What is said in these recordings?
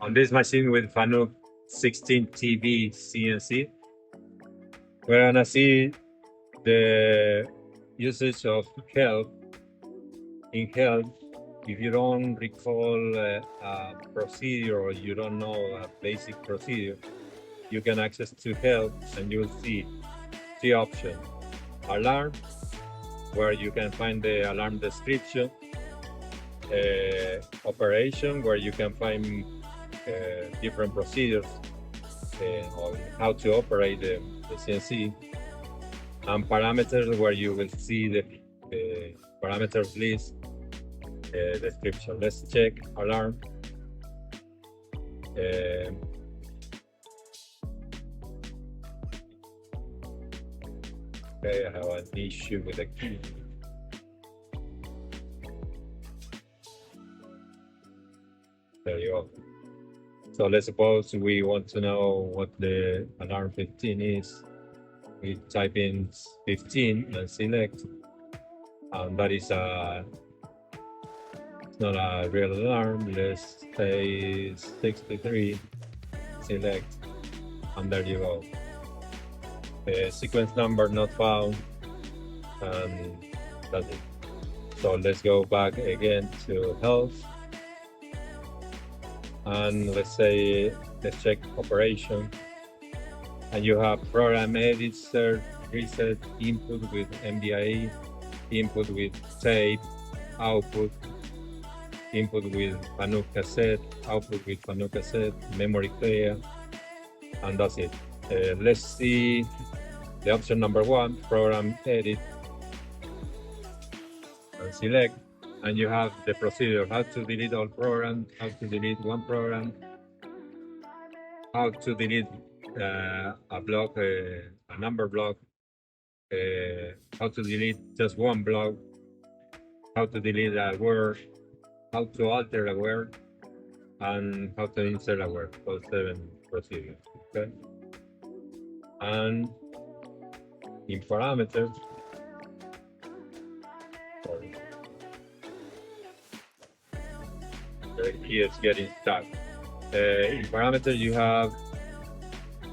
On this machine with Fanuc 16 TB CNC, we're gonna see the usage of help. In help, if you don't recall a procedure or you don't know a basic procedure, you can access to help and you'll see three options. Alarm, where you can find the alarm description. Operation, where you can find different procedures on how to operate the CNC. And parameters, where you will see the parameters list description. Let's check alarm. Okay, I have an issue with the key. There you go. So let's suppose we want to know what the alarm 15 is. We type in 15 and select, and that is it's not a real alarm. Let's say 63, select, and there you go. Sequence number not found, and that's it. So let's go back again to health, and let's check operation, and you have program edit, search, reset, input with MDIE, input with tape, output, input with Fanuc cassette, output with Fanuc cassette, memory clear, and that's it. Let's see the option number 1, program edit, and select, and you have the procedure: how to delete all programs, how to delete one program, how to delete a block, a number block, how to delete just one block, how to delete a word, how to alter a word, and how to insert a word. Those 7 procedures. Okay. And in parameters, sorry, the key is getting stuck. In parameters, you have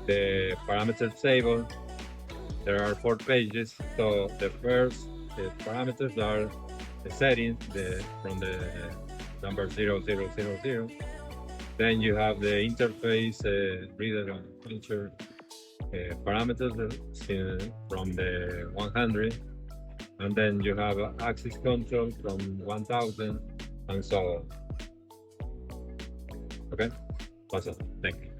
the parameters table. There are 4 pages. So the first parameters are the settings from the number 0000. Then you have the interface, reader and feature parameters from the 100, and then you have access control from 1000, and so on. Okay, awesome. Thank you.